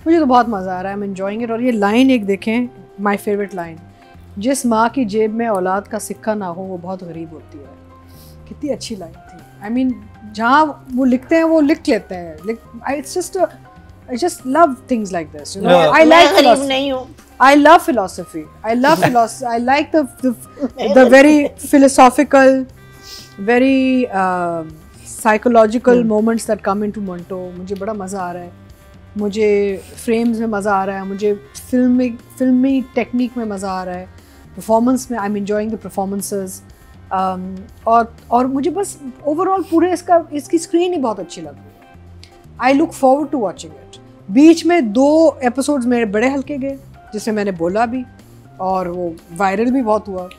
मुझे तो बहुत मज़ा आ रहा है, आई एम एंजॉयिंग इट। और ये लाइन एक देखें, माय फेवरेट लाइन, जिस माँ की जेब में औलाद का सिक्का ना हो वो बहुत गरीब होती है। कितनी अच्छी लाइन थी। आई मीन जहाँ वो लिखते हैं वो लिख लेते हैं। I just love things like this, you know. I like philosophy. I love philosophy. I love philosophy. I like the very philosophical, very psychological moments that come into Manto. मुझे बड़ा मज़ा आ रहा है, मुझे फ्रेम्स में मज़ा आ रहा है, मुझे फिल्मी टेक्निक में मज़ा आ रहा है, परफॉर्मेंस में I am enjoying the performances. और मुझे बस ओवरऑल पूरे इसकी स्क्रीन ही बहुत अच्छी लग रही है। I look forward to watching it. बीच में 2 एपिसोड्स मेरे बड़े हल्के गए, जिसे मैंने बोला भी और वो वायरल भी बहुत हुआ।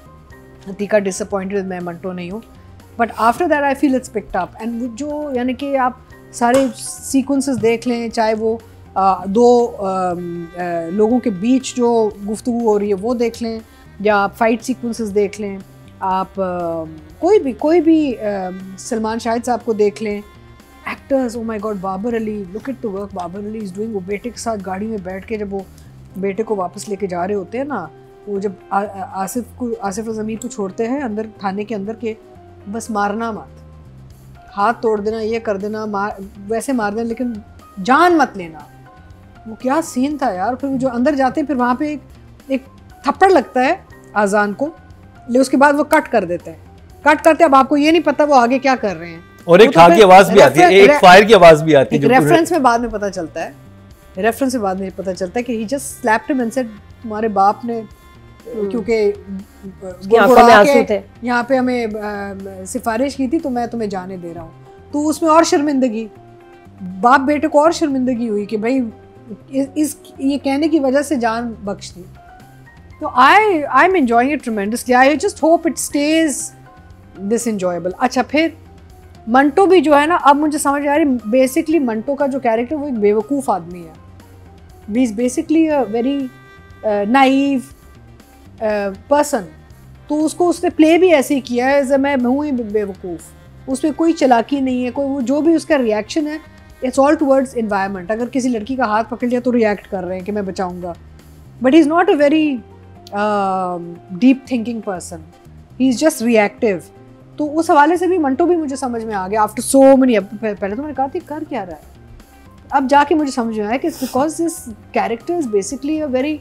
अतीका डिसअपॉइंटेड, मैं मंटो नहीं हूँ, but after that I feel it's picked up. And जो यानी कि आप सारे सीक्वेंसेस देख लें, चाहे वो 2 लोगों के बीच जो गुफ्तगू हो रही है वो देख लें, या आप फाइट सीक्वेंसेस देख लें, आप कोई भी सलमान शाहिद साहब को देख लें। Actors, oh my God, Babar Ali, look at the work Babar Ali is doing. वो बेटे के साथ गाड़ी में बैठ के जब वो बेटे को वापस लेके जा रहे होते हैं ना, वो जब आसिफ ज़मीर को छोड़ते हैं अंदर थाने के अंदर के, बस मारना मत, हाथ तोड़ देना, ये कर देना, वैसे मार देना, लेकिन जान मत लेना। वो क्या सीन था यार। फिर जो अंदर जाते हैं, फिर वहाँ पे एक थप्पड़ लगता है आज़ान को, लेकिन उसके बाद वो कट कर देते हैं। कट करते, अब आपको ये नहीं पता वो आगे क्या कर रहे हैं। और एक ठाक की आवाज भी आती है, एक फायर की आवाज भी आती है, रेफरेंस में बाद में पता चलता है, कि he just slapped him and said तुम्हारे बाप ने, क्योंकि यहाँ पे हमें सिफारिश की थी तो मैं तुम्हें जाने दे रहा हूँ। तो उसमें और शर्मिंदगी, बाप बेटे को और शर्मिंदगी हुई कि भाई ये कहने की वजह से जान बख्श दी। तो I am enjoying it tremendously. I just hope it stage this enjoyable. अच्छा, फिर मंटो भी जो है ना, अब मुझे समझ आ रही, बेसिकली मंटो का जो कैरेक्टर वो एक बेवकूफ़ आदमी है। He is basically a very naive person. तो उसने प्ले भी ऐसे ही किया है, जैसे मैं हूँ ही बेवकूफ़। उसमें कोई चालाकी नहीं है, कोई वो जो भी उसका रिएक्शन है, इट्स ऑल टुवर्ड्स एनवायरनमेंट। अगर किसी लड़की का हाथ पकड़ लिया तो रिएक्ट कर रहे हैं कि मैं बचाऊंगा, but he is not a very deep thinking person, he is just reactive. तो उस हवाले से भी मंटो भी मुझे समझ में आ गया आफ्टर सो मेनी। पहले तो मैंने कहा था कर क्या रहा है, अब जाके मुझे समझ में आया कि because this character is basically a very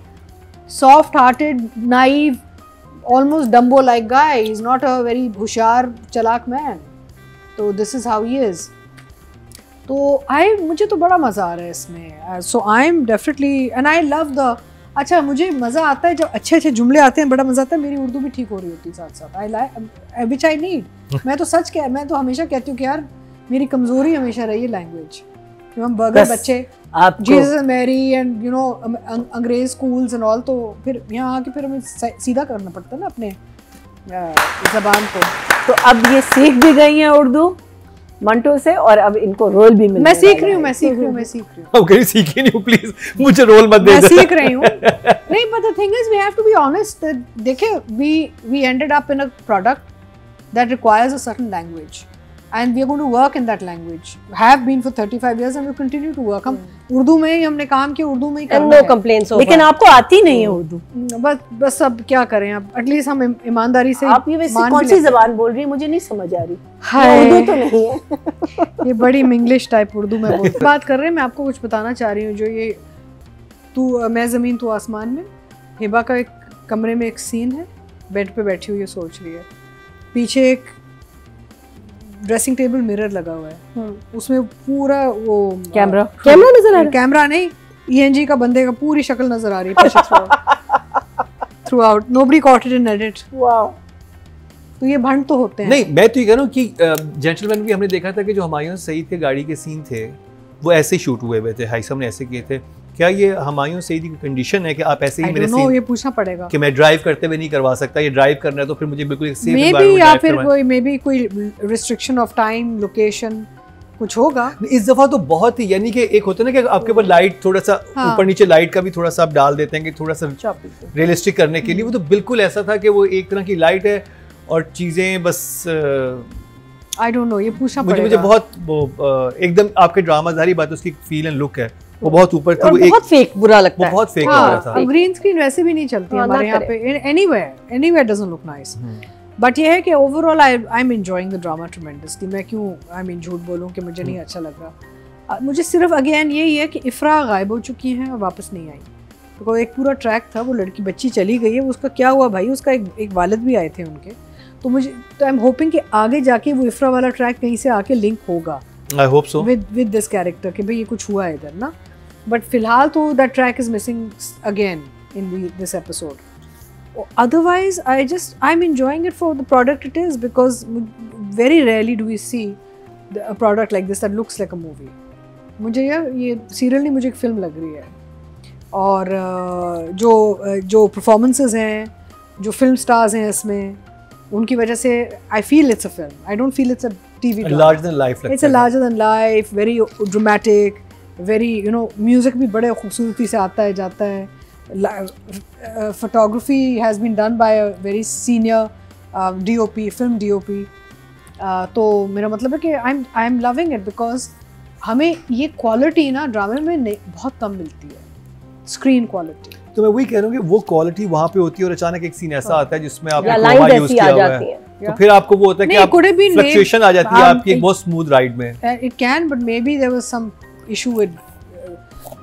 soft hearted, naive, almost dumbo like guy. He is not a very होशियार चालाक मैन। तो this is how he is. तो मुझे तो बड़ा मज़ा आ रहा है इसमें। So I am definitely, and I love the, अच्छा मुझे मज़ा आता है जब अच्छे अच्छे जुमले आते हैं, बड़ा मज़ा आता है। मेरी उर्दू भी ठीक हो रही होती है साथ साथ। I like which I need. मैं तो हमेशा कहती हूँ कि यार मेरी कमज़ोरी हमेशा रही है लैंग्वेज। हम बर्गर बच्चे, Jesus and Mary and you know अंग्रेज स्कूल्स एंड ऑल, तो फिर यहाँ आके फिर हमें सीधा करना पड़ता है ना अपने ज़बान को। तो अब ये सीख भी गई हैं उर्दू मंटो से, और अब इनको रोल भी मिल मैं सीख रही हूँ। अब कहीं सीखी नहीं हूँ, प्लीज मुझे रोल मत दे। मैं सीख रही हूँ। नहीं, but the thing is we have to be honest that देखिए we ended up in a product that requires a certain language and we are going to work in that language. Have been for 35 years and will continue to work. हम उर्दू में ही हमने काम किया, उर्दू में ही करना है। No complaints over. लेकिन आपको आती नहीं है उर्दू। बस अब क्या करें, अब एटलीस्ट हम ईमानदारी से। आप ये वैसे कौन सी जबान बोल रही है, मुझे नहीं समझ आ रही। उर्दू तो नहीं है। ये बड़ी इंग्लिश टाइप उर्दू में बोलती बात कर रहे हैं। मैं आपको कुछ बताना चाह रही हूँ। जो ये मैं ज़मीन तू आसमान में, हिबा का एक कमरे में एक सीन है, बेड पे बैठी हुई है, सोच रही है, पीछे एक ड्रेसिंग टेबल मिरर लगा हुआ है, उसमें पूरा वो कैमरा नजर आ रहा है। कैमरा नहीं, ENG का बंदे का पूरी शक्ल नजर आ रही है throughout. Nobody caught it in edit. Wow. तो ये भंड तो होते हैं। नहीं, मैं तो ये कह रहा हूँ कि जेंटलमैन भी हमने देखा था कि जो हुमायूं सईद के गाड़ी के सीन थे वो ऐसे शूट हुए थे, हाइसम ने ऐसे किए थे। क्या ये हुमायूं सईद की कंडीशन है कि आप ऐसे ही मेरे सीन, ये पूछना पड़ेगा कि मैं ड्राइव करते हुए नहीं करवा सकता, ये ड्राइव करना है तो फिर मुझे बिल्कुल एक सेफ एनवायरनमेंट, या फिर कोई रिस्ट्रिक्शन ऑफ टाइम, लोकेशन कुछ होगा। इस दफा तो बहुत ही, यानी कि एक होता है ना कि आपके ऊपर लाइट थोड़ा सा ऊपर नीचे लाइट का भी थोड़ा सा आप डाल देते हैं कि थोड़ा सा रियलिस्टिक करने के लिए। वो तो बिल्कुल ऐसा था कि वो एक तरह की लाइट है और चीजें बस आई डोंट नो, ये पूछना पड़ेगा। मुझे बहुत वो एकदम आपके ड्रामा जारी बात, उसकी फील एंड लुक है वो बहुत ऊपर थी, और वो एक बहुत फेक बुरा लगता वो है। बहुत फेक लग रहा था। अब ग्रीन स्क्रीन वैसे भी नहीं चलती हाँ, हमारे ना यहाँ पे, anywhere doesn't look nice. But ये है कि overall I am enjoying the drama tremendously. मैं क्यों झूठ बोलूँ कि मुझे नहीं अच्छा लग रहा। मुझे सिर्फ अगेन यही है कि इफ्रा गायब हो चुकी हैं और वापस नहीं आई। तो एक पूरा ट्रैक था, वो लड़की बच्ची चली गई है, उसका क्या हुआ भाई? उसका एक वालिद भी आए थे उनके। तो आई एम होपिंग कि आगे जाके वो इफ्रा वाला ट्रैक कहीं से आके लिंक होगा I hope so with this character कि भाई ये कुछ हुआ है इधर ना। बट फिलहाल तो that track is missing again in this episode. Otherwise, I'm enjoying it for the product it is, because very rarely do we see a product like this that looks like a movie. मुझे ये serial नहीं, मुझे एक film लग रही है। और जो परफॉर्मेंसेस हैं, जो फिल्म स्टार्स हैं इसमें, उनकी वजह से I feel it's a film. I don't feel it's a TV drama. Larger than life लगता है। It's a larger than life, very dramatic, very music भी बड़े खूबसूरती से आता है जाता है। photography has been done by a very senior DOP, film DOP. तो मेरा मतलब है कि I am loving it because हमें ये क्वालिटी ना ड्रामे में बहुत कम मिलती है, स्क्रीन क्वालिटी। तो मैं वही कह रहा हूँ कि वो क्वालिटी वहाँ पे होती है और अचानक एक सीन ऐसा आता है जिसमें आप लाइन जैसी आ जाती है, तो फिर आपको वो होता है कि आप फ्लक्चुएशन आ जाती है आपकी एक बहुत स्मूथ राइड में। It can, but maybe there was some issue with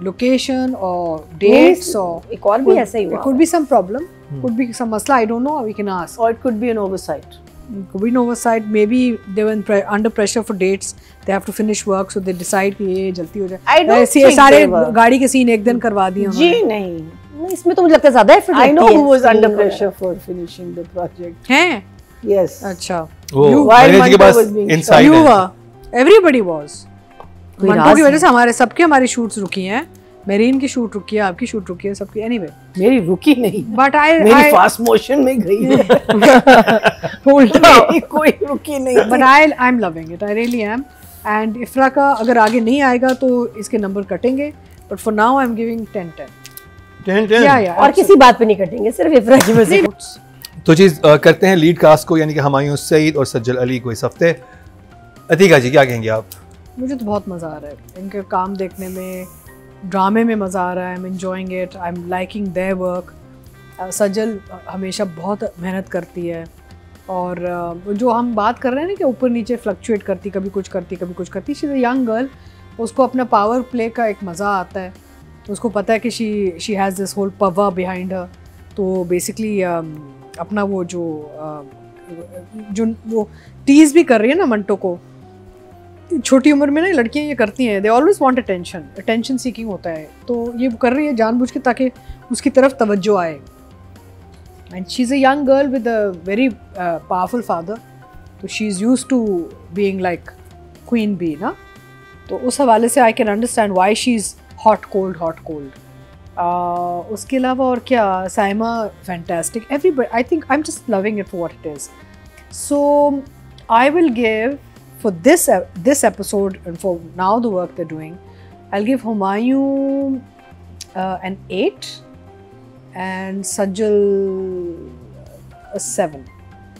location or dates, or एक और भी ऐसा ही हुआ। It could be some problem, could be some masla, I don't know, we can ask. Or it could be an oversight. It could be an oversight, maybe they were under pressure for dates, they have to finish work, so they decide कि ये जल्दी हो जाए। I don't think सारे they were. गाड़ी के scene एक दिन करवा दिए उन्होंने। जी नहीं, इसमें तो मुझे लगता है ज़्यादा effort I know लगती who है। was under pressure for finishing the project. हैं? Yes. अच्छा। वो while मैनेज के Manto pass was being inside You है। were, everybody was. कोई मंटो राज की वजह है? से सबके हमारी शूट्स रुकी हैं। मेरीन की शूट रुकी है, आपकी शूट रुकी है, सबकी। एनीवे, मेरी रुकी नहीं, बट मेरी फास्ट मोशन में गई है। उल्टा मेरी कोई रुकी नहीं। But I am loving it, I really am. And Ifra का अगर आगे नहीं आएगा तो इसके नंबर कटेंगे, but for now I am giving 10-10। या और किसी बात पे नहीं कटेंगे, सिर्फ इफ्रा की वजह से। तो चीज़ करते हैं लीड कास्ट को, यानी कि हुमायूं सईद और सज्जल अली को इस हफ्ते। अतीका जी क्या कहेंगे आप? मुझे तो बहुत मज़ा आ रहा है इनके काम देखने में, ड्रामे में मज़ा आ रहा है। I am enjoying it, I am liking their work. सज्जल हमेशा बहुत मेहनत करती है, और जो हम बात कर रहे हैं ना कि ऊपर नीचे फ्लक्चुएट करती, कभी कुछ करती कभी कुछ करती। She is a young girl, उसको अपना पावर प्ले का एक मज़ा आता है। उसको पता है कि she has this whole power behind her. तो बेसिकली अपना वो वो टीज़ भी कर रही है ना मंटो को। छोटी उम्र में ना लड़कियां ये करती हैं, they always want attention seeking होता है। तो ये कर रही है जानबूझ के ताकि उसकी तरफ तवज्जो आए। And she is a young girl with a very powerful father, तो she is used to being like queen bee ना। तो उस हवाले से I can understand why she is hot cold. उसके अलावा और क्या, Saima fantastic, everybody, I think I am just loving it for what it is. So I will give for this episode, and for now the work they're doing, I'll give Humayun an 8 and Sajjal a 7.